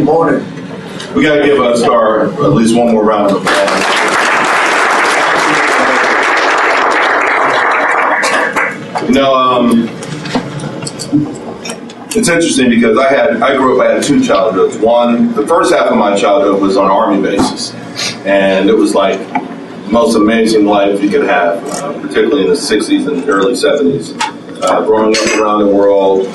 morning. We got to give a star at least one more round of applause. You know, it's interesting because I grew up, I had two childhoods. One, the first half of my childhood was on Army bases, and it was like the most amazing life you could have, particularly in the 60s and early 70s. Growing up around the world,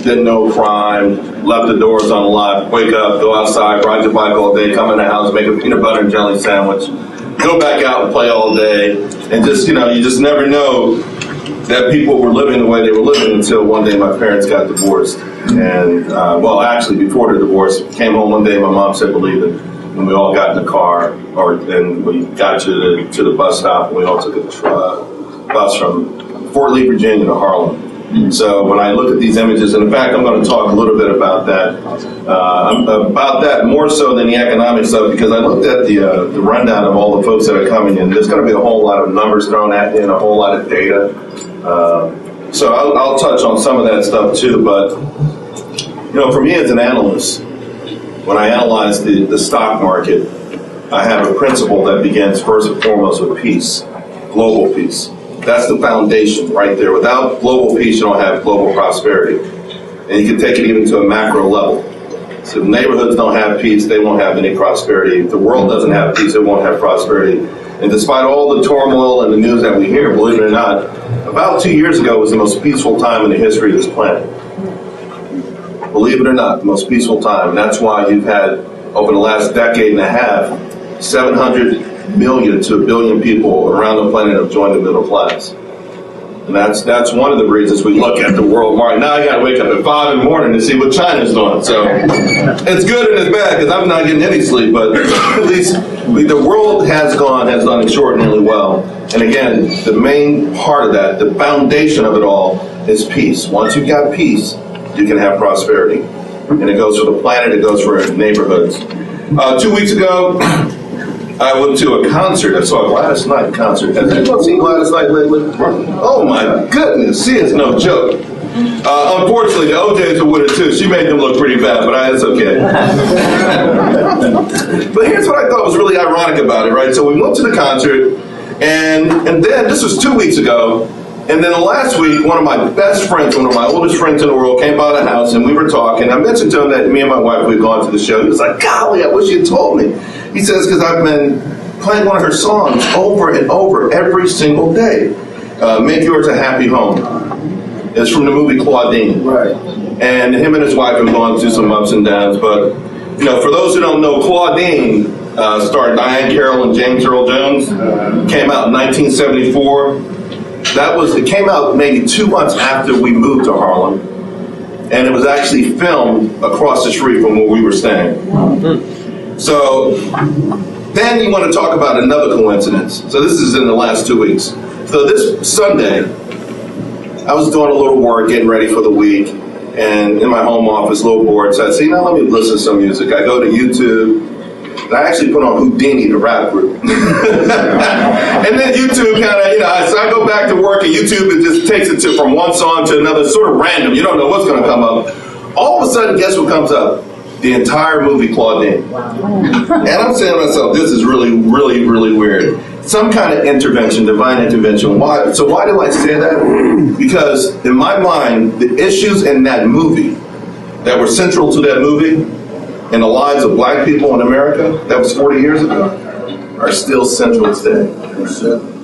didn't know crime, left the doors unlocked, wake up, go outside, ride your bike all day, come in the house, make a peanut butter and jelly sandwich, go back out and play all day, and just, you know, you just never know that people were living the way they were living until one day my parents got divorced. And, well, actually, before the divorce, came home one day, my mom said, believe it, and we all got in the car, and we got to the bus stop, and we all took a bus from Fort Lee, Virginia to Harlem. So when I look at these images, and in fact, I'm going to talk a little bit about that more so than the economic stuff, because I looked at the rundown of all the folks that are coming in. There's going to be a whole lot of numbers thrown at you and a whole lot of data. So I'll touch on some of that stuff too. But you know, for me as an analyst, when I analyze the stock market, I have a principle that begins first and foremost with peace, global peace. That's the foundation right there. Without global peace, you don't have global prosperity. And you can take it even to a macro level. So if neighborhoods don't have peace, they won't have any prosperity. If the world doesn't have peace, it won't have prosperity. And despite all the turmoil and the news that we hear, believe it or not, about 2 years ago was the most peaceful time in the history of this planet. Believe it or not, the most peaceful time. And that's why you've had, over the last decade and a half, 700 million to 1 billion people around the planet have joined the middle class. And that's one of the reasons we look at the world market. Now I got to wake up at 5 in the morning to see what China's doing. So it's good and it's bad because I'm not getting any sleep. But at least the world has done extraordinarily well. And again, the main part of that, the foundation of it all, is peace. Once you've got peace, you can have prosperity. And it goes for the planet, it goes for neighborhoods. 2 weeks ago, I went to a concert. I saw a Gladys Knight concert. Has anyone seen Gladys Knight lately? Oh my goodness, she is no joke. Unfortunately, the OJs are with her too. She made them look pretty bad, but it's okay. But here's what I thought was really ironic about it, right? So we went to the concert, and then this was 2 weeks ago. And then last week, one of my best friends, one of my oldest friends in the world, came by the house and we were talking. I mentioned to him that me and my wife, we'd gone to the show. He was like, golly, I wish you had told me. He says, because I've been playing one of her songs over and over every single day. Make Yours a Happy Home. It's from the movie Claudine. Right. And him and his wife have gone through some ups and downs. But, you know, for those who don't know, Claudine starred Diane Carroll and James Earl Jones. Came out in 1974. It came out maybe 2 months after we moved to Harlem, and it was actually filmed across the street from where we were staying. So then you want to talk about another coincidence. So this is in the last 2 weeks. So this Sunday, I was doing a little work, getting ready for the week, and in my home office, a little bored, so I said, let me listen to some music. I go to YouTube. And I actually put on Houdini, the rap group. And then YouTube kind of, so I go back to work and YouTube, it just takes it from one song to another, sort of random. You don't know what's going to come up. All of a sudden, guess what comes up? The entire movie Claudine. And I'm saying to myself, this is really, really, really weird. Some kind of intervention, divine intervention. Why? So why do I say that? Because in my mind, the issues in that movie that were central to that movie in the lives of black people in America, that was 40 years ago, are still central today.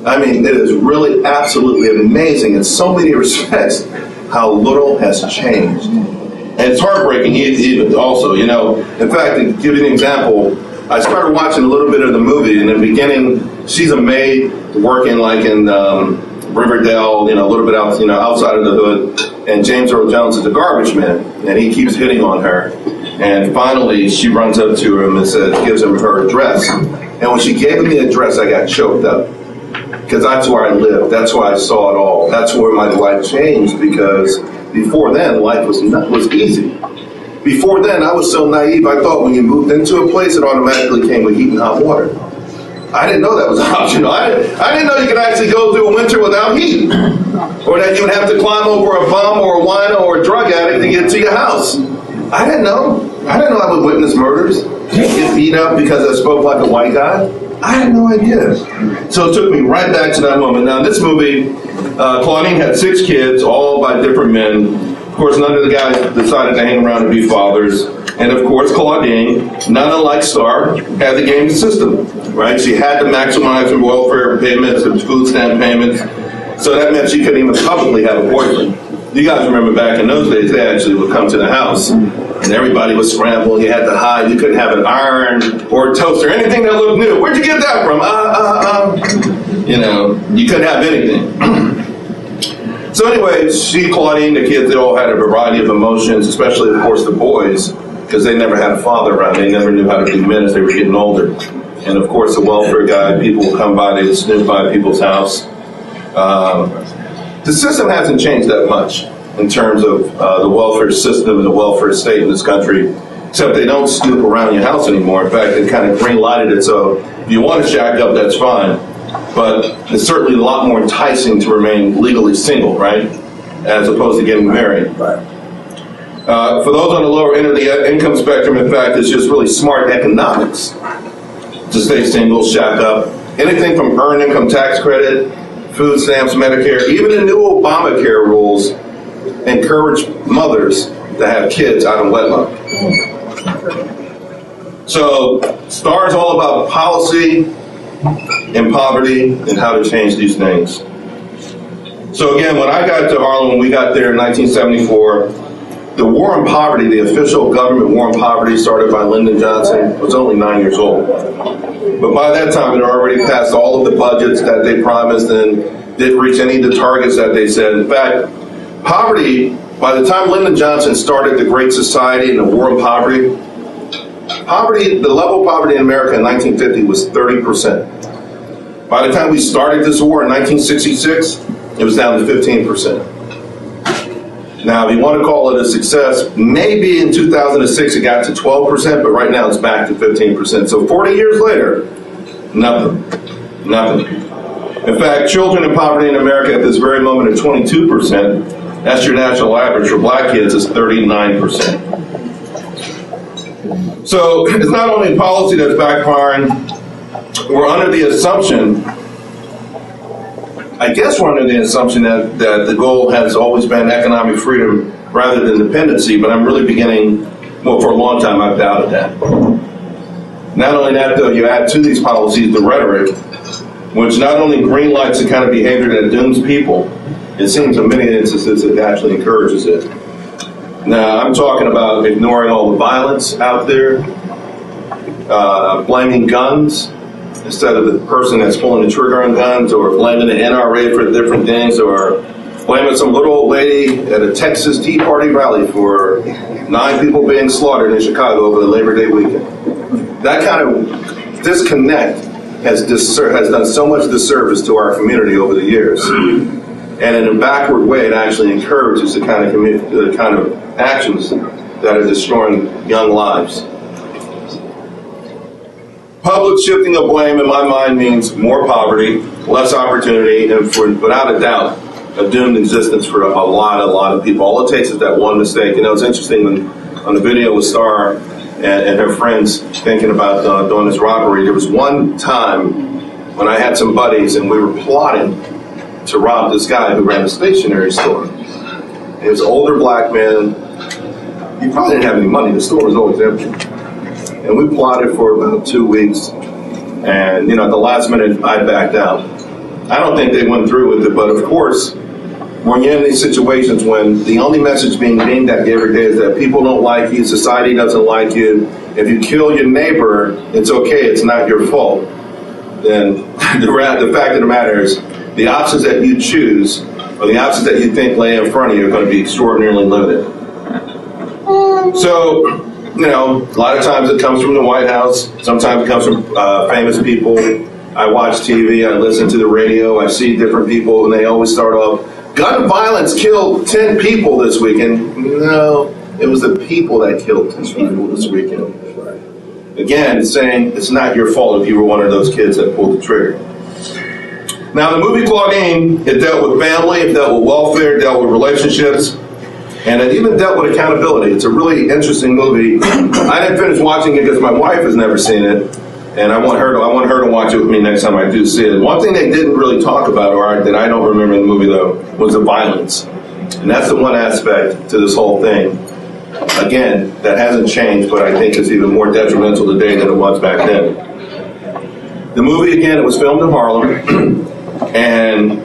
I mean, it is really absolutely amazing in so many respects how little has changed. And it's heartbreaking even also, you know. In fact, to give you an example, I started watching a little bit of the movie. In the beginning, she's a maid working like in Riverdale, a little bit out, outside of the hood. And James Earl Jones is a garbage man, and he keeps hitting on her. And finally, she runs up to him and gives him her address. And when she gave him the address, I got choked up. Because that's where I lived. That's where I saw it all. That's where my life changed, because before then, life was easy. Before then, I was so naive, I thought when you moved into a place, it automatically came with heat and hot water. I didn't know that was optional. I didn't know you could actually go through a winter without heat. Or that you would have to climb over a bum or a wino or a drug addict to get to your house. I didn't know. I would witness murders, get beat up because I spoke like a white guy. I had no idea. So it took me right back to that moment. Now, in this movie, Claudine had 6 kids, all by different men. Of course, none of the guys decided to hang around and be fathers. And of course, Claudine, not unlike Star, had the game system, right? She had to maximize her welfare payments and food stamp payments. So that meant she couldn't even publicly have a boyfriend. You guys remember back in those days, they actually would come to the house and everybody was scrambling. You had to hide. You couldn't have an iron or a toaster, anything that looked new. Where'd you get that from? You know, you couldn't have anything. So anyway, Claudine, the kids, they all had a variety of emotions, especially, of course, the boys, because they never had a father around. They never knew how to be men as they were getting older. And of course, the welfare guy, people would come by, they would snoop by people's house. The system hasn't changed that much in terms of the welfare system and the welfare state in this country, except they don't snoop around your house anymore. In fact, they kind of green-lighted it, so if you want to shack up, that's fine. But it's certainly a lot more enticing to remain legally single, right, as opposed to getting married. For those on the lower end of the income spectrum, in fact, it's just really smart economics to stay single, shack up. Anything from earned income tax credit, food stamps, Medicare, even the new Obamacare rules encourage mothers to have kids out of wedlock. So STAR is all about policy and poverty and how to change these things. So again, when I got to Harlem, when we got there in 1974, the war on poverty, the official government war on poverty started by Lyndon Johnson, was only 9 years old. But by that time, it had already passed all of the budgets that they promised and didn't reach any of the targets that they said. In fact, poverty, by the time Lyndon Johnson started the Great Society and the war on poverty, the level of poverty in America in 1950 was 30%. By the time we started this war in 1966, it was down to 15%. Now, if you want to call it a success, maybe in 2006 it got to 12%, but right now it's back to 15%. So 40 years later, nothing. In fact, children in poverty in America at this very moment are 22%. That's your national average. For black kids, it's 39%. So it's not only policy that's backfiring, we're under the assumption that the goal has always been economic freedom rather than dependency, but I'm really for a long time I've doubted that. Not only that, though, you add to these policies the rhetoric, which not only greenlights the kind of behavior that dooms people, it seems in many instances it actually encourages it. Now, I'm talking about ignoring all the violence out there, blaming guns instead of the person that's pulling the trigger on guns, or blaming the NRA for different things, or blaming some little old lady at a Texas Tea Party rally for 9 people being slaughtered in Chicago over the Labor Day weekend. That kind of disconnect has done so much disservice to our community over the years. And in a backward way, it actually encourages the kind of actions that are destroying young lives. Public shifting of blame, in my mind, means more poverty, less opportunity, and without a doubt, a doomed existence for a lot of people. All it takes is that one mistake. You know, it's interesting when on the video with Star and her friends thinking about doing this robbery, there was one time when I had some buddies and we were plotting to rob this guy who ran a stationery store. He was an older black man. He probably didn't have any money. The store was always empty. And we plotted for about 2 weeks. And, at the last minute, I backed out. I don't think they went through with it, but of course, when you're in these situations when the only message being aimed at you every day is that people don't like you, society doesn't like you, if you kill your neighbor, it's okay, it's not your fault, then the fact of the matter is the options that you choose or the options that you think lay in front of you are going to be extraordinarily limited. So, a lot of times it comes from the White House. Sometimes it comes from famous people. I watch TV, I listen to the radio, I see different people, and they always start off, gun violence killed 10 people this weekend. No, it was the people that killed 10 people this weekend. Again, it's saying it's not your fault if you were one of those kids that pulled the trigger. Now, the movie Claudine, it dealt with family, it dealt with welfare, it dealt with relationships. And it even dealt with accountability. It's a really interesting movie. I didn't finish watching it because my wife has never seen it, and I want her to watch it with me next time I do see it. One thing they didn't really talk about, or that I don't remember in the movie though, was the violence. And that's the one aspect to this whole thing. Again, that hasn't changed, but I think it's even more detrimental today than it was back then. The movie, again, it was filmed in Harlem, and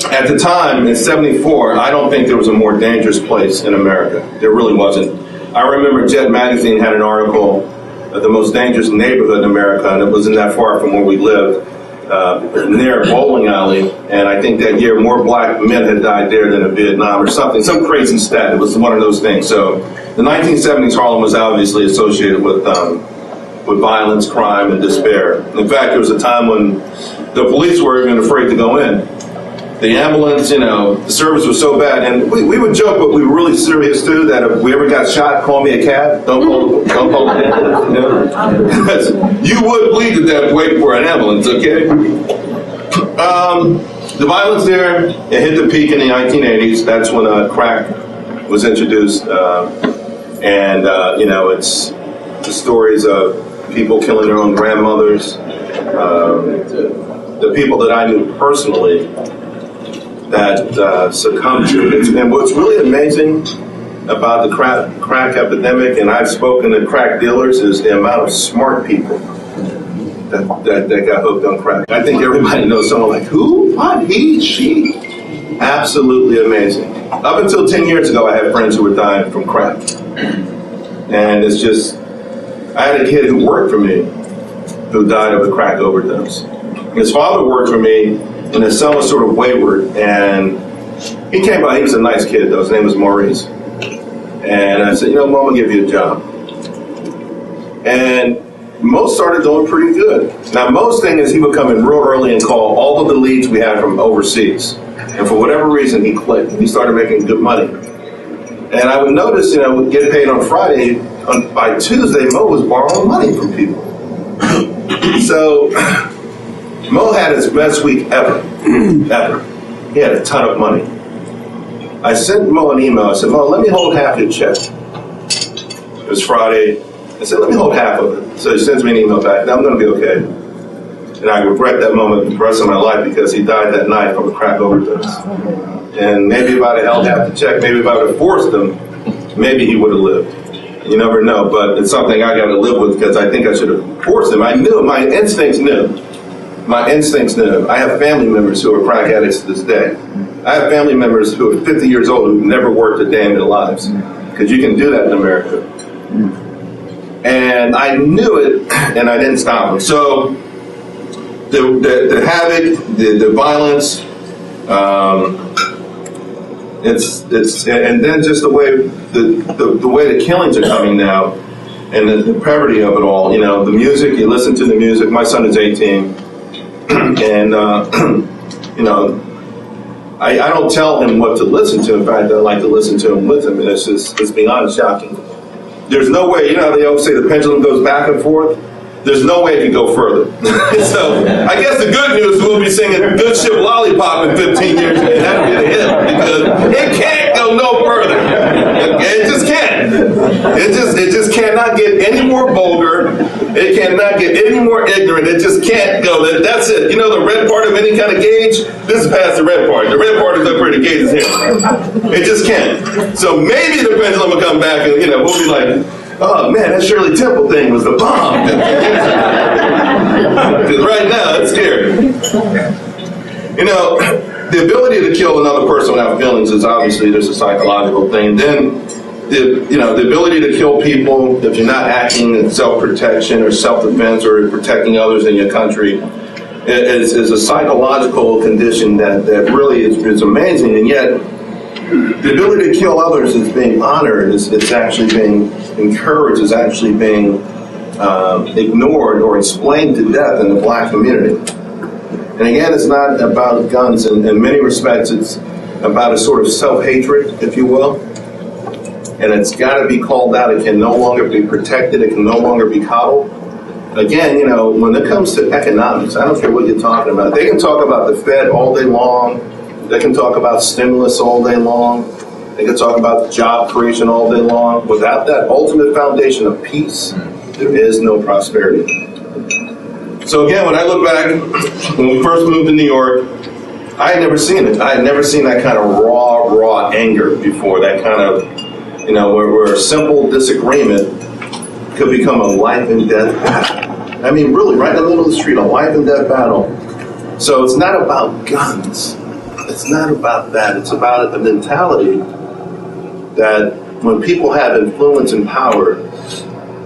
at the time, in '74, I don't think there was a more dangerous place in America. There really wasn't. I remember Jet Magazine had an article, the most dangerous neighborhood in America, and it wasn't that far from where we lived, near a bowling alley, and I think that year more black men had died there than in Vietnam or something, some crazy stat. It was one of those things. So the 1970s Harlem was obviously associated with violence, crime, and despair. In fact, there was a time when the police were even afraid to go in. The ambulance, the service was so bad, and we would joke, but we were really serious too, that if we ever got shot, call me a cab. Don't call the ambulance. You would bleed to death waiting for an ambulance, okay? The violence there, it hit the peak in the 1980s. That's when crack was introduced, it's the stories of people killing their own grandmothers, the people that I knew personally that succumbed to it. And what's really amazing about the crack epidemic, and I've spoken to crack dealers, is the amount of smart people that got hooked on crack. I think everybody knows someone like, who? What? He? She? Absolutely amazing. Up until 10 years ago, I had friends who were dying from crack. And it's just, I had a kid who worked for me who died of a crack overdose. His father worked for me, and his son was sort of wayward, and he came by. He was a nice kid, though. His name was Maurice. And I said, Mom, I'll give you a job. And Mo started doing pretty good. Now, Mo's thing is he would come in real early and call all of the leads we had from overseas. And for whatever reason, he clicked. He started making good money. And I would notice, we'd get paid on Friday. By Tuesday, Mo was borrowing money from people. So Mo had his best week ever. Ever. He had a ton of money. I sent Mo an email. I said, Mo, let me hold half your check. It was Friday. I said, let me hold half of it. So he sends me an email back. Now I'm going to be okay. And I regret that moment the rest of my life because he died that night from a crack overdose. And maybe if I'd have held half the check, maybe if I would have forced him, maybe he would have lived. You never know, but it's something I got to live with because I think I should have forced him. I knew, my instincts knew. My instincts knew. I have family members who are crack addicts to this day. I have family members who are 50 years old who've never worked a day in their lives. Because you can do that in America. And I knew it, and I didn't stop him. So the havoc, the violence, and then just the way the way the killings are coming now, and the depravity of it all. The music. You listen to the music. My son is 18, and I don't tell him what to listen to. In fact, I like to listen to him with him, and it's beyond shocking. There's no way. How they always say the pendulum goes back and forth. There's no way it can go further. So I guess the good news is we'll be singing Good Ship Lollipop in 15 years. And that'll be the hit because it can't go no further. It just can't. It just cannot get any more vulgar. It cannot get any more ignorant. It just can't go. That's it. The red part of any kind of gauge, this is past the red part. The red part is up where the gauge is here. It just can't. So maybe the pendulum will come back and, we'll be like, oh man, that Shirley Temple thing was the bomb. Because right now, it's scary. The ability to kill another person without feelings is obviously just a psychological thing. Then, the ability to kill people if you're not acting in self-protection or self-defense or protecting others in your country is a psychological condition that really is amazing. And yet, the ability to kill others is being honored, it's actually being encouraged, is actually being ignored or explained to death in the black community. And again, it's not about guns. In many respects, it's about a sort of self-hatred, if you will. And it's got to be called out. It can no longer be protected. It can no longer be coddled. Again, when it comes to economics, I don't care what you're talking about. They can talk about the Fed all day long. They can talk about stimulus all day long. They can talk about job creation all day long. Without that ultimate foundation of peace, there is no prosperity. So again, when I look back, when we first moved to New York, I had never seen it. I had never seen that kind of raw anger before. That kind of, where a simple disagreement could become a life and death battle. I mean, really, right in the middle of the street, a life and death battle. So it's not about guns. It's not about that. It's about the mentality that when people have influence and power,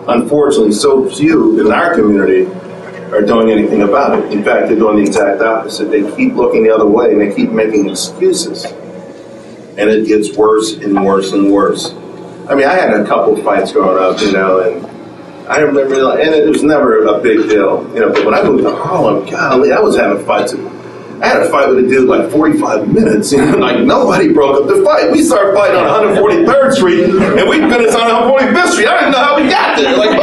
unfortunately, so few in our community are doing anything about it. In fact, they're doing the exact opposite. They keep looking the other way and they keep making excuses. And it gets worse and worse and worse. I mean, I had a couple of fights growing up, and I remember, and it was never a big deal, but when I moved to Harlem, golly, I was having fights. I had a fight with a dude like 45 minutes, like nobody broke up the fight. We started fighting on 143rd Street, and we finished on 145th Street. I didn't know how we got there. Like,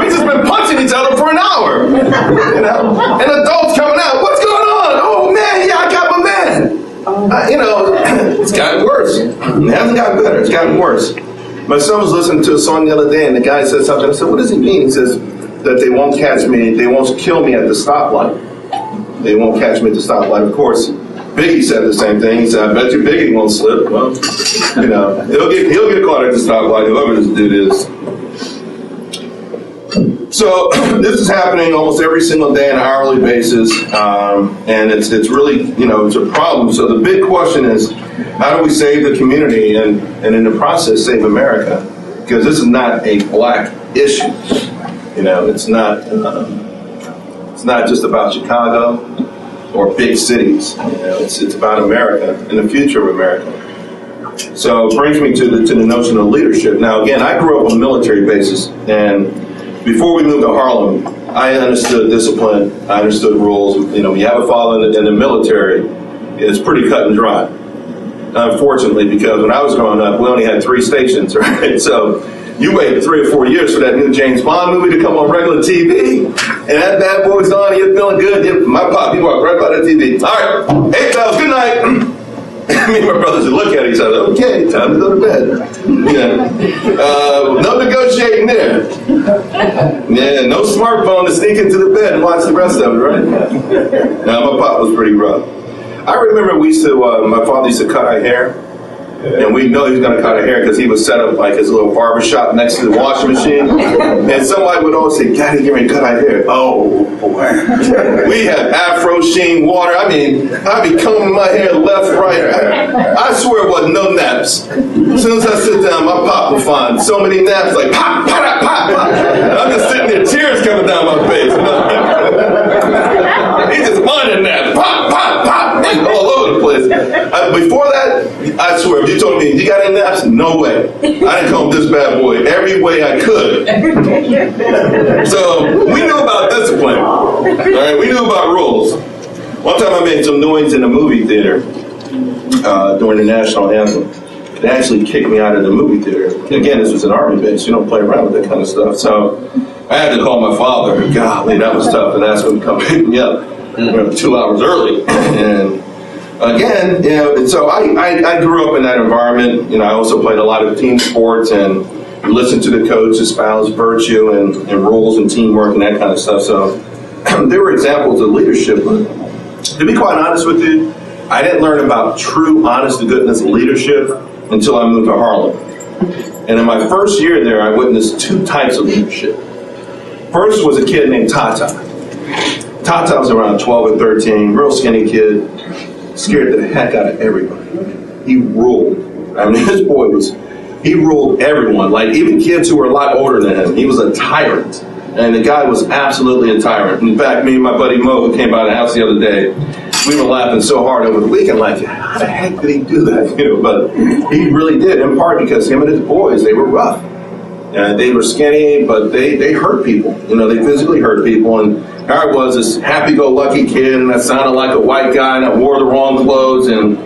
we just been punching each other for an hour, and adults coming out, what's going on? Oh man, yeah, I got my man. It's gotten worse. It hasn't gotten better, it's gotten worse. My son was listening to a song the other day, and the guy said something. I said, what does he mean? He says that they won't catch me, they won't kill me at the stoplight. They won't catch me at the stoplight. Of course, Biggie said the same thing. He said, I bet you Biggie won't slip. Well, he'll get caught at the stoplight, whoever this dude is. So this is happening almost every single day on an hourly basis, and it's really, it's a problem. So the big question is, how do we save the community and in the process save America? Because this is not a black issue. It's not just about Chicago or big cities. It's about America and the future of America. So it brings me to the notion of leadership. Now, again, I grew up on a military basis, and before we moved to Harlem, I understood discipline. I understood rules. When you have a father in the military, it's pretty cut and dry. Unfortunately, because when I was growing up, we only had 3 stations, right? So you waited 3 or 4 years for that new James Bond movie to come on regular TV, and that bad boy's on, and you're feeling good. My pop, he walked right by the TV. All right, hey, fellas, good night. Me and my brothers would look at each other. Okay, time to go to bed. No negotiating there. Yeah, no smartphone to sneak into the bed and watch the rest of it, right? Now, my pop was pretty rough. I remember my father used to cut our hair. And we know he was going to cut our hair because he would set up like his little barber shop next to the washing machine. And somebody would always say, Daddy, get ready to cut our hair. Oh, boy. We had Afro Sheen water. I mean, I'd be combing my hair left, right. I swear it wasn't no naps. As soon as I sit down, my pop would find so many naps, like pop, pop, pop, pop. And I'm just sitting there, tears coming down my face. He's just minding naps. Pop, pop, pop. All over the place. Before that, I swear, if you told me, you got any naps? No way. I didn't comb this bad boy every way I could. So we knew about discipline. All right, we knew about rules. One time I made some noise in a movie theater during the national anthem. They actually kicked me out of the movie theater. Again, this was an Army base. You don't play around with that kind of stuff. So I had to call my father. Golly, that was tough. And ask him to come pick me up 2 hours early. And again, so I grew up in that environment. I also played a lot of team sports and listened to the coach espouse virtue and rules and teamwork and that kind of stuff. So there were examples of leadership. To be quite honest with you, I didn't learn about true, honest to goodness leadership until I moved to Harlem. And in my first year there, I witnessed 2 types of leadership. First was a kid named Tata. Tata was around 12 or 13, real skinny kid. Scared the heck out of everybody. He ruled. I mean, this boy he ruled everyone, like even kids who were a lot older than him. He was a tyrant. And the guy was absolutely a tyrant. In fact, me and my buddy Mo, who came by the house the other day, we were laughing so hard over the weekend, like, how the heck did he do that? But he really did, in part because him and his boys, they were rough. They were skinny, but they hurt people. They physically hurt people. And I was this happy-go-lucky kid, and I sounded like a white guy, and I wore the wrong clothes, and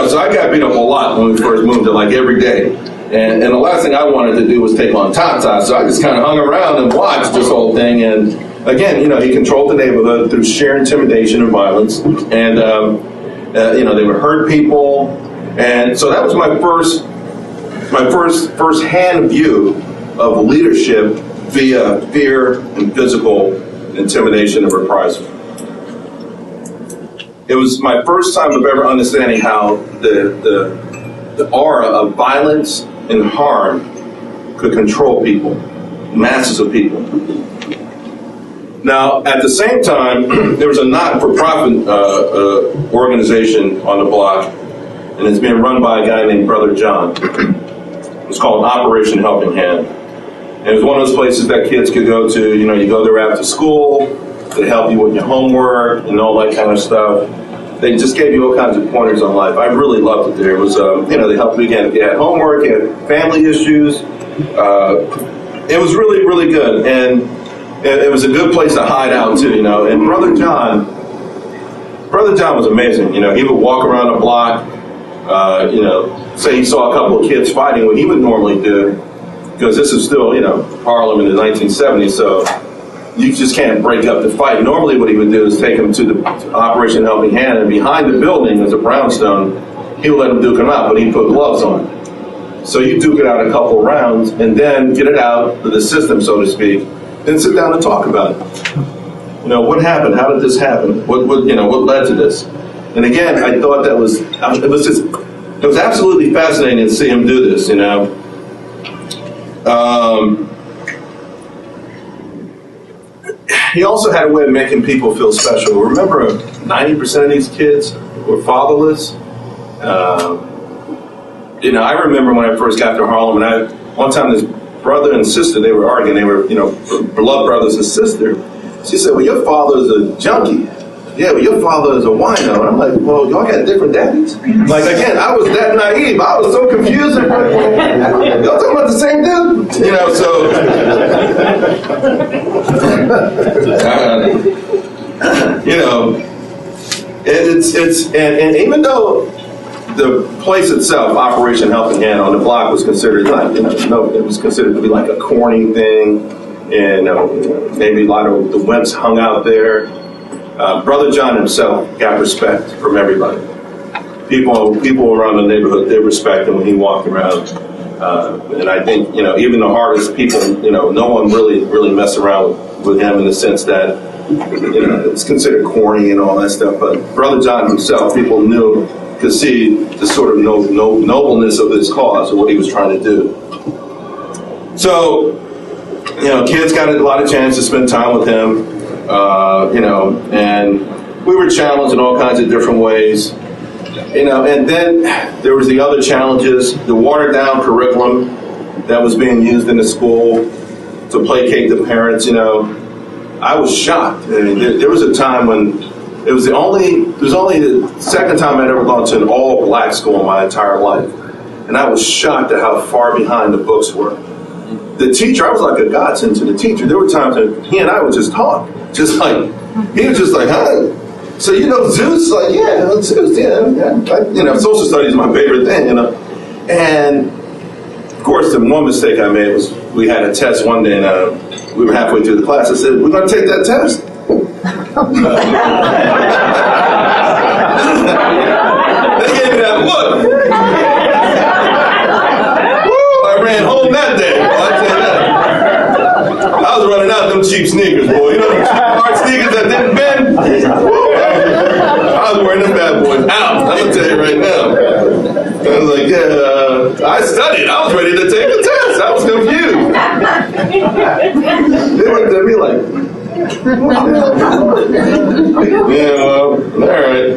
so I got beat up a lot when we first moved there, like every day. And the last thing I wanted to do was take on Tata, so I just kind of hung around and watched this whole thing. And again, he controlled the neighborhood through sheer intimidation and violence. And they would hurt people. And so that was my first hand view of leadership via fear and physical intimidation and reprisal. It was my first time of ever understanding how the aura of violence and harm could control people, masses of people. Now, at the same time, there was a not-for-profit organization on the block, and it's being run by a guy named Brother John. It's called Operation Helping Hand. And it was one of those places that kids could go to. You know, you go there after school, they help you with your homework and all that kind of stuff. They just gave you all kinds of pointers on life. I really loved it there. It was, you know, they helped you again if you had homework, you had family issues. It was really, really good. And it was a good place to hide out too, you know. And Brother John was amazing. You know, he would walk around the block, you know, say he saw a couple of kids fighting, what he would normally do, because this is still, you know, Harlem in the 1970s, so you just can't break up the fight. Normally what he would do is take them to the Operation Helping Hand, and behind the building is a brownstone. He would let them duke them out, but he'd put gloves on. So you duke it out a couple of rounds, and then get it out of the system, so to speak, then sit down and talk about it. You know, what happened? How did this happen? What led to this? And again, I thought it was absolutely fascinating to see him do this, you know. He also had a way of making people feel special. Remember, 90% of these kids were fatherless. You know, I remember when I first got to Harlem, and one time this brother and sister, they were arguing. They were, you know, blood brothers and sister. She said, "Well, your father is a junkie." "Yeah, well, your father is a wino." And I'm like, "Well, y'all got different daddies?" Like, again, I was that naive. I was so confused. Y'all talking about the same dude? You know, so... you know, and even though the place itself, Operation Helping Hand on the block, was considered like, you know, it was considered to be like a corny thing, and maybe a lot of the wimps hung out there. Brother John himself got respect from everybody. People around the neighborhood, they respect him when he walked around. And I think, you know, even the hardest people, you know, no one really messed around with him in the sense that, you know, it's considered corny and all that stuff. But Brother John himself, people could see the sort of nobleness of his cause, or what he was trying to do. So, you know, kids got a lot of chance to spend time with him. You know, and we were challenged in all kinds of different ways, you know, and then there was the other challenges, the watered down curriculum that was being used in the school to placate the parents. You know, I was shocked. I mean, there was a time when it was only the second time I'd ever gone to an all black school in my entire life, and I was shocked at how far behind the books were. The teacher, I was like a godsend to the teacher. There were times that he and I would just talk. Just like, he was just like, "Huh? So you know Zeus?" Like, "Yeah, Zeus, yeah." You know, social studies is my favorite thing, you know. And, of course, the one mistake I made was we had a test one day, and we were halfway through the class. I said, "We're going to take that test." They gave me that look. Woo, I ran home that day. I was running out them cheap sneakers, boy. You know them cheap hard sneakers that didn't bend? Woo, I was wearing them bad boys out. I'm going to tell you right now. I was like, yeah, I studied. I was ready to take the test. I was confused. They looked at me like, yeah, well, all right.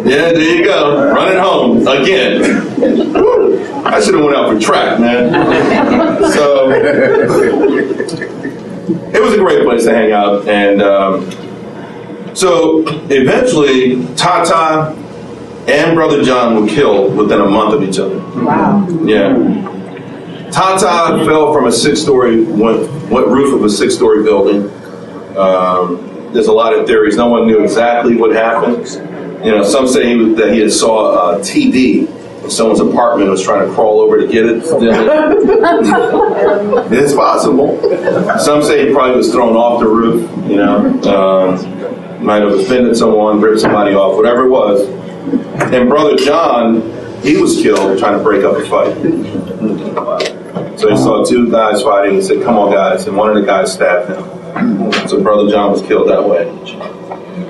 Yeah, there you go. Running home again. Woo. I should have went out for track, man. So it was a great place to hang out, and so eventually Tata and Brother John were killed within a month of each other. Wow. Yeah. Tata fell from a six-story, what roof of a six-story building. There's a lot of theories. No one knew exactly what happened. You know, some say that he had saw a TV in someone's apartment and was trying to crawl over to get it. It's possible. Some say he probably was thrown off the roof. You know, might have offended someone, ripped somebody off, whatever it was. And Brother John, he was killed trying to break up a fight. So he saw two guys fighting. He said, "Come on, guys." And one of the guys stabbed him. So Brother John was killed that way.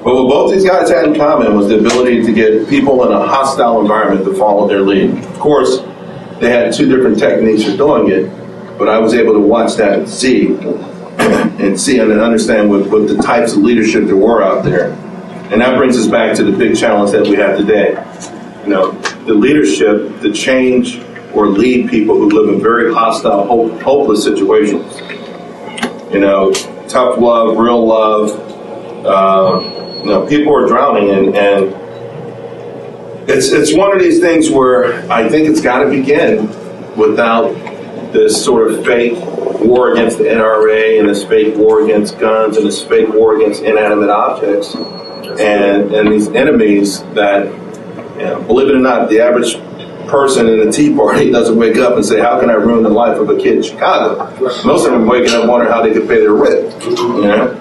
But what both these guys had in common was the ability to get people in a hostile environment to follow their lead. Of course, they had two different techniques for doing it, but I was able to watch that and see and understand what the types of leadership there were out there. And that brings us back to the big challenge that we have today. You know, the leadership to change or lead people who live in very hostile, hopeless situations. You know, tough love, real love. You know, people are drowning, and it's one of these things where I think it's got to begin without this sort of fake war against the NRA and this fake war against guns and this fake war against inanimate objects and these enemies that, you know, believe it or not, the average person in a Tea Party doesn't wake up and say, "How can I ruin the life of a kid in Chicago?" Most of them waking up wondering how they could pay their rent. You know.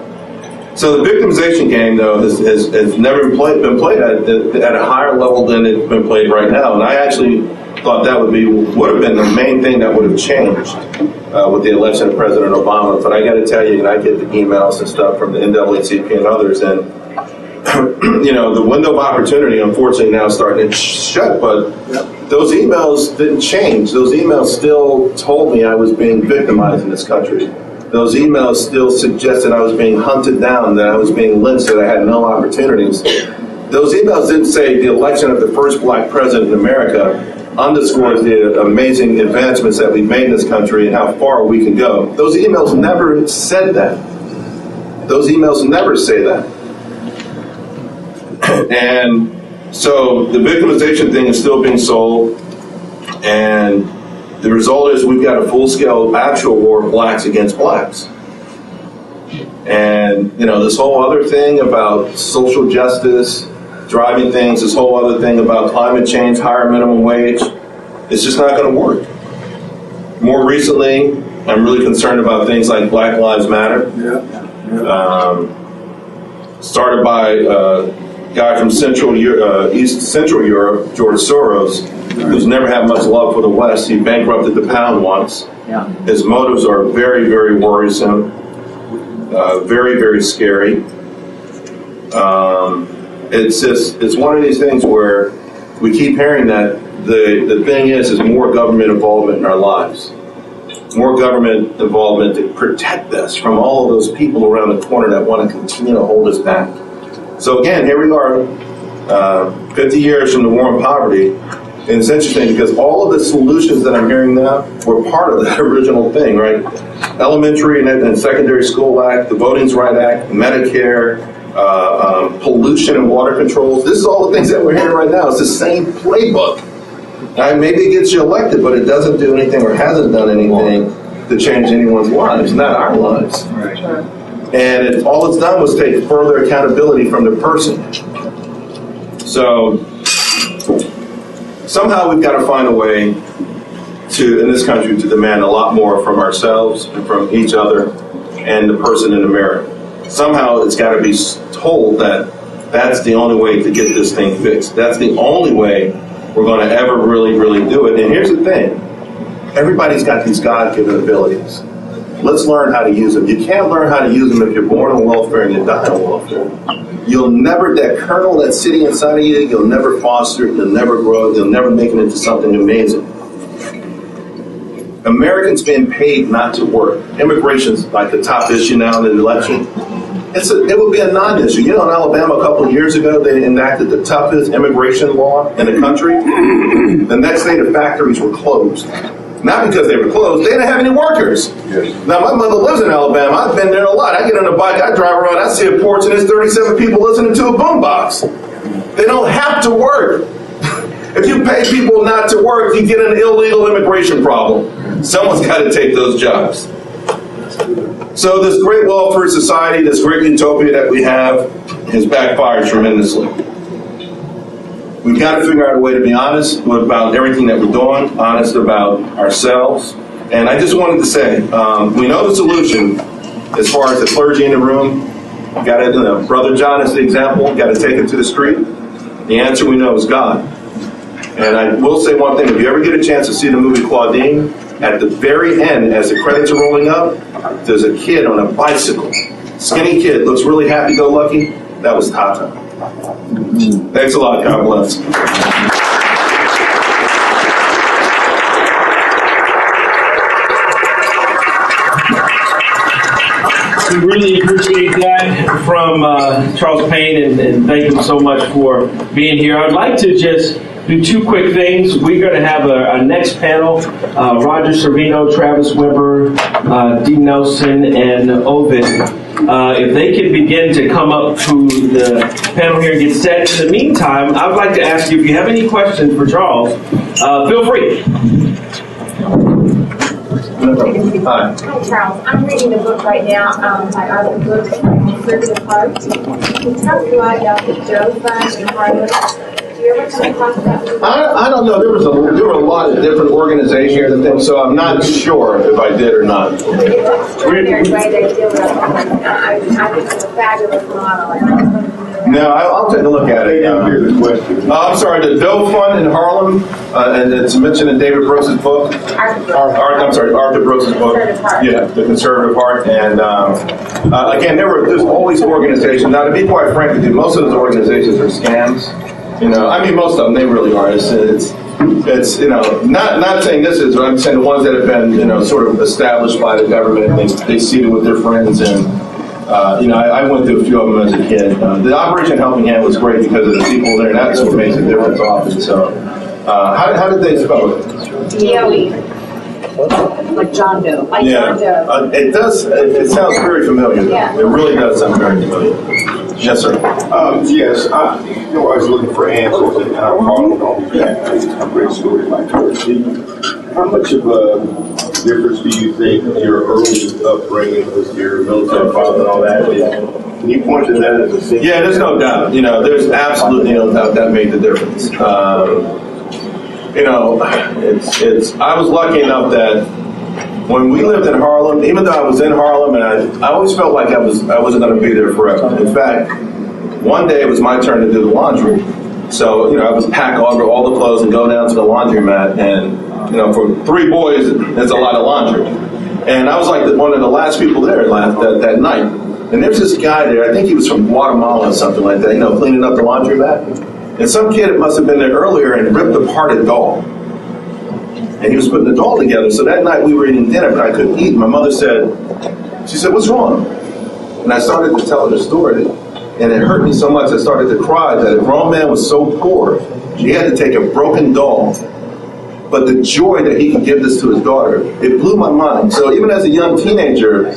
So the victimization game, though, has never been played at a higher level than it's been played right now. And I actually thought that would have been the main thing that would have changed with the election of President Obama. But I got to tell you, and I get the emails and stuff from the NAACP and others, and you know, the window of opportunity, unfortunately, now is starting to shut. But those emails didn't change. Those emails still told me I was being victimized in this country. Those emails still suggested I was being hunted down, that I was being lynched, that I had no opportunities. Those emails didn't say the election of the first black president in America underscores the amazing advancements that we've made in this country and how far we can go. Those emails never said that. Those emails never say that. And so the victimization thing is still being sold, and the result is we've got a full-scale actual war of blacks against blacks. And, you know, this whole other thing about social justice, driving things, this whole other thing about climate change, higher minimum wage, it's just not going to work. More recently, I'm really concerned about things like Black Lives Matter. Started by a guy from East Central Europe, George Soros, who's never had much love for the West. He bankrupted the pound once. His motives are very, very worrisome, very, very scary. It's one of these things where we keep hearing that the thing is more government involvement in our lives. More government involvement to protect us from all of those people around the corner that want to continue to hold us back. So again, here we are, 50 years from the war on poverty. And it's interesting because all of the solutions that I'm hearing now were part of that original thing, right? Elementary and Secondary School Act, the Voting Rights Act, Medicare, pollution and water controls. This is all the things that we're hearing right now. It's the same playbook. Maybe it gets you elected, but it doesn't do anything or hasn't done anything to change anyone's lives, not our lives. And all it's done was take further accountability from the person. So somehow we've got to find a way to, in this country, to demand a lot more from ourselves and from each other and the person in the mirror. Somehow it's got to be told that that's the only way to get this thing fixed. That's the only way we're going to ever really, really do it. And here's the thing. Everybody's got these God-given abilities. Let's learn how to use them. You can't learn how to use them if you're born on welfare and you die on welfare. You'll never, that kernel that's sitting inside of you, you'll never foster it, you'll never grow it, you'll never make it into something amazing. Americans being paid not to work. Immigration's like the top issue now in the election. It would be a non-issue. You know, in Alabama a couple of years ago, they enacted the toughest immigration law in the country. The next day, the factories were closed. Not because they were closed, they didn't have any workers. Yes. Now, my mother lives in Alabama. I've been there a lot. I get on a bike, I drive around, I see a porch, and there's 37 people listening to a boombox. They don't have to work. If you pay people not to work, you get an illegal immigration problem. Someone's got to take those jobs. So this great welfare society, this great utopia that we have, has backfired tremendously. We've got to figure out a way to be honest about everything that we're doing, honest about ourselves. And I just wanted to say, we know the solution as far as the clergy in the room. You got to, Brother John is the example. You got to take it to the street. You The answer we know is God. And I will say one thing, if you ever get a chance to see the movie Claudine, at the very end, as the credits are rolling up, there's a kid on a bicycle. Skinny kid, looks really happy-go-lucky. That was Tata. Thanks a lot. God bless. We really appreciate that from Charles Payne, and thank him so much for being here. I'd like to just do two quick things. We're going to have a next panel, Roger Servino, Travis Weber, Dean Nelson, and Ovid. If they can begin to come up to the panel here and get set. In the meantime, I'd like to ask you, if you have any questions for Charles, feel free. Hi. Hi, Charles. I'm reading the book right now by Arthur Brooks, Conservative Heart. Can you tell me why about the Joe Fund and Harlem? Do you ever come across that? I don't know. There were a lot of different organizations and things, so I'm not sure if I did or not. It's an extraordinary way they deal with it. I think it's a fabulous model. No, I'll take a look at it. I'm sorry, the Doe Fund in Harlem, and it's mentioned in David Brooks' book. Arthur Brooks' book. Yeah, The Conservative Heart. And again, there's always organizations. Now, to be quite frank with you, most of those organizations are scams. I mean, most of them, they really are. It's not saying this is, but I'm saying the ones that have been, sort of established by the government, they seated with their friends, and I went through a few of them as a kid. The Operation Helping Hand was great because of the people there, and that's what makes a difference often. So, how did they spell it? DOE. Like John Doe. John Doe. It does. It sounds very familiar. Yeah. It really does sound very familiar. Yes, sir. Yes, I was looking for answers, and I'm calling all these great stories like yours. How much of a difference do you think your early upbringing with your military father and all that is? Can you point to that as a thing? Yeah, there's no doubt. There's absolutely no doubt that made the difference. I was lucky enough that when we lived in Harlem, even though I was in Harlem, and I always felt like I wasn't going to be there forever. In fact, one day it was my turn to do the laundry. So, I would pack all the clothes and go down to the laundromat, and, for 3 boys, it's a lot of laundry. And I was like one of the last people there that night. And there's this guy there, I think he was from Guatemala or something like that, cleaning up the laundromat. And some kid must have been there earlier and ripped apart a doll. And he was putting the doll together. So that night we were eating dinner, but I couldn't eat. My mother said, "What's wrong?" And I started to tell her the story. And it hurt me so much I started to cry that a grown man was so poor, he had to take a broken doll. But the joy that he could give this to his daughter, it blew my mind. So even as a young teenager,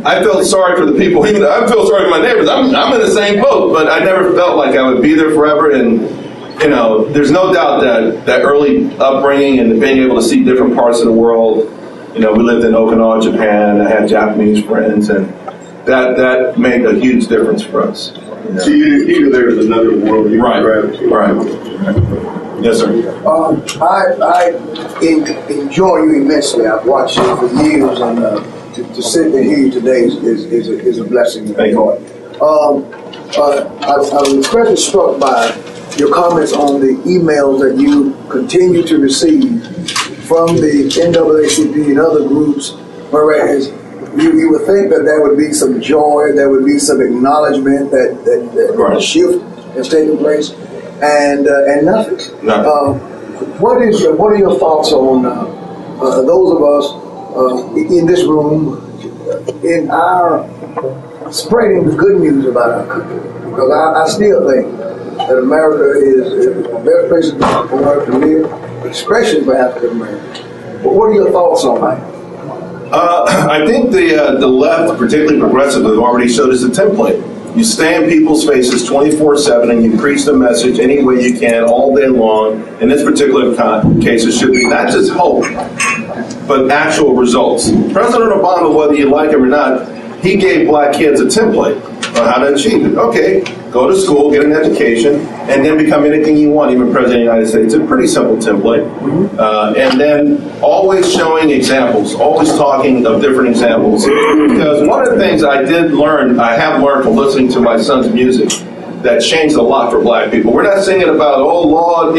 I felt sorry for the people. I feel sorry for my neighbors. I'm in the same boat, but I never felt like I would be there forever. And there's no doubt that early upbringing and being able to see different parts of the world. We lived in Okinawa, Japan. I had Japanese friends, and that made a huge difference for us. So you knew there was another world. Right. Yes, sir. I enjoy you immensely. I've watched you for years, and to sit and hear you today is a blessing. Thank you. I was especially struck by your comments on the emails that you continue to receive from the NAACP and other groups, whereas you would think that there would be some joy, there would be some acknowledgement that a shift has taken place, and nothing. What are your thoughts on those of us in this room, in our spreading the good news about our country? Because I still think that America is the best place for America to live, especially for African Americans. But what are your thoughts on that? I think the left, particularly progressive, have already showed us a template. You stay in people's faces 24/7 and you preach the message any way you can all day long. In this particular case, it should be not just hope, but actual results. President Obama, whether you like him or not, he gave black kids a template on how to achieve it. Okay, go to school, get an education, and then become anything you want, even President of the United States. It's a pretty simple template. And then always showing examples, always talking of different examples. Because one of the things I have learned from listening to my son's music, that changed a lot for black people. We're not singing about, oh Lord,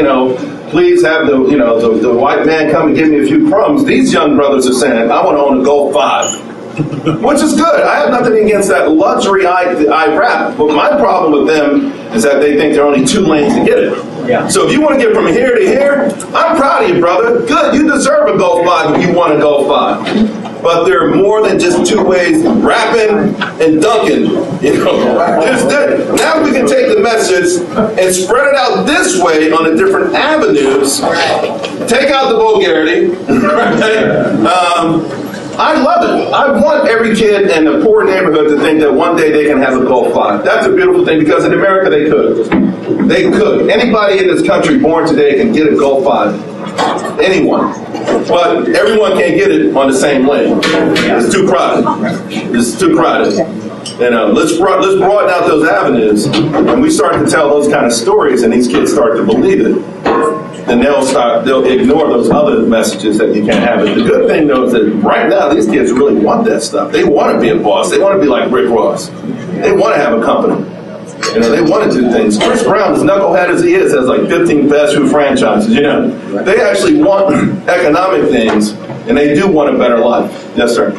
please have the white man come and give me a few crumbs. These young brothers are saying, I want to own a Gold 5. Which is good. I have nothing against that luxury I rap. But my problem with them is that they think there are only 2 lanes to get it. Yeah. So if you want to get from here to here, I'm proud of you, brother. Good. You deserve a Gold 5 if you want a Gold 5. But there are more than just 2 ways, rapping and dunking. Now we can take the message and spread it out this way on the different avenues. Take out the vulgarity. I love it. I want every kid in a poor neighborhood to think that one day they can have a Gold 5. That's a beautiful thing because in America they could. They could. Anybody in this country born today can get a Gold 5. Anyone. But everyone can't get it on the same lane. It's too crowded. It's too crowded. Let's broaden out those avenues, and we start to tell those kind of stories, and these kids start to believe it. Then they'll ignore those other messages that you can't have it. The good thing though is that right now these kids really want that stuff. They want to be a boss. They want to be like Rick Ross. They want to have a company. They want to do things. Chris Brown, as knucklehead as he is, has like 15 fast food franchises. They actually want economic things, and they do want a better life. Yes, sir.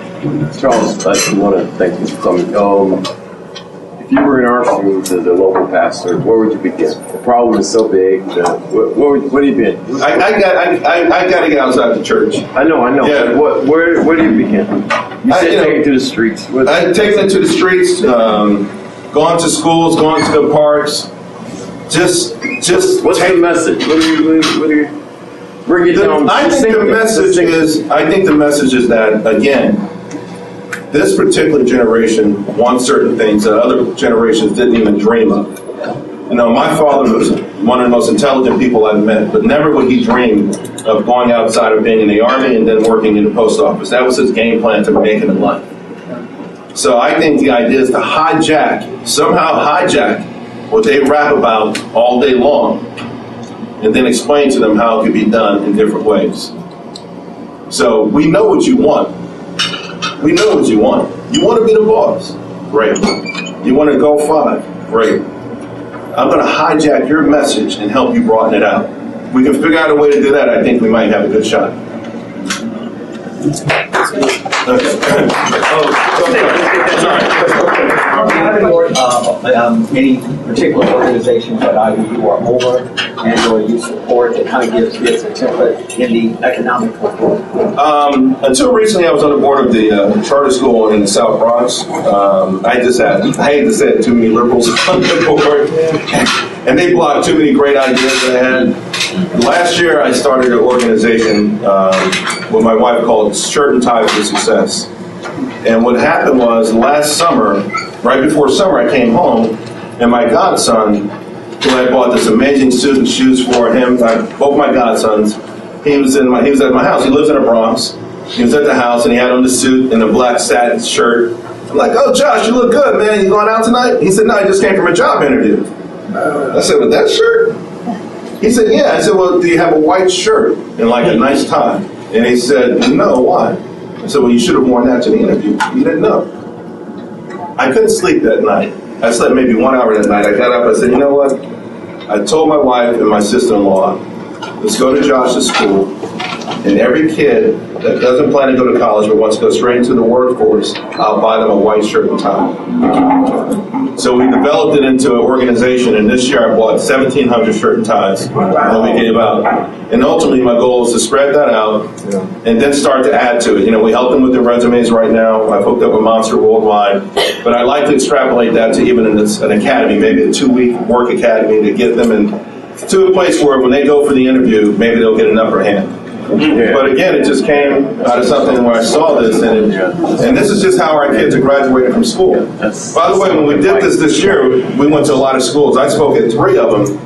Charles, I want to thank you for coming. If you were in our shoes as a local pastor, where would you begin? The problem is so big. Where do you begin? I got to get outside the church. I know. Yeah. Where do you begin? You said take it to the streets. I've taken it to the streets, gone to schools, gone to the parks. Just. What's the message? What do you bring it down? I think the message is that, again, this particular generation wants certain things that other generations didn't even dream of. My father was one of the most intelligent people I've met, but never would he dream of going outside of being in the Army and then working in the post office. That was his game plan to make it in life. So I think the idea is to somehow hijack what they rap about all day long, and then explain to them how it could be done in different ways. So we know what you want. We know what you want. You want to be the boss. Great. You want to go 5. Great. I'm going to hijack your message and help you broaden it out. If we can figure out a way to do that, I think we might have a good shot. Any particular organizations that either you are over and or you support that kind of gives a template in the economic report? Until recently, I was on the board of the charter school in the South Bronx. I hate to say it, too many liberals on the board, and they blocked too many great ideas that I had. Last year, I started an organization what my wife called Shirt and Tie for Success. And what happened was last summer, right before summer, I came home, and my godson, who I bought this amazing suit and shoes for him, both my godsons, he was at my house. He lives in the Bronx. He was at the house, and he had on the suit and a black satin shirt. I'm like, oh, Josh, you look good, man. You going out tonight? He said, no, I just came from a job interview. I said, with that shirt? He said, yeah. I said, well, do you have a white shirt and like a nice tie? And he said, no, why? I said, well, you should have worn that to the interview. You didn't know. I couldn't sleep that night. I slept maybe 1 hour that night. I got up, I said, you know what? I told my wife and my sister-in-law, let's go to Josh's school, and every kid that doesn't plan to go to college but wants to go straight into the workforce, I'll buy them a white shirt and tie. So we developed it into an organization, and this year I bought 1,700 shirt and ties that we gave out. And ultimately my goal is to spread that out and then start to add to it. We help them with their resumes right now. I've hooked up with Monster Worldwide. But I'd like to extrapolate that to even an academy, maybe a 2-week work academy to get them to a place where when they go for the interview, maybe they'll get an upper hand. Yeah. But again, it just came out of something where I saw this, and this is just how our kids are graduating from school. By the way, when we did this year, we went to a lot of schools. I spoke at 3 of them,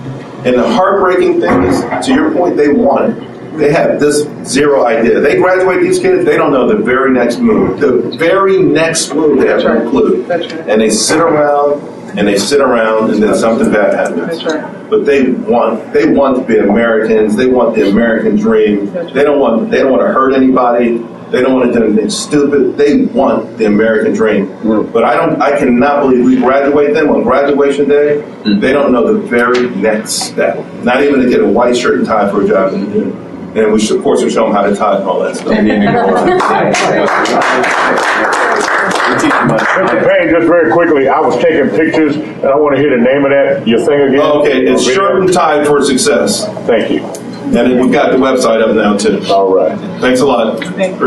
and the heartbreaking thing is, to your point, they want it. They have this zero idea. They graduate these kids, they don't know the very next move. The very next move they have no clue. And they sit around, and then something bad happens. But they want to be Americans. They want the American dream. They don't want to hurt anybody. They don't want to do anything stupid. They want the American dream. But I cannot believe we graduate them on graduation day. They don't know the very next step. Not even to get a white shirt and tie for a job. And we should, of course, show them how to tie and all that stuff. Mr. Payne, just very quickly, I was taking pictures, and I want to hear the name of your thing again. Okay, it's Shirt and Tie for Success. Thank you. And we've got the website up now, too. All right. Thanks a lot. Appreciate it.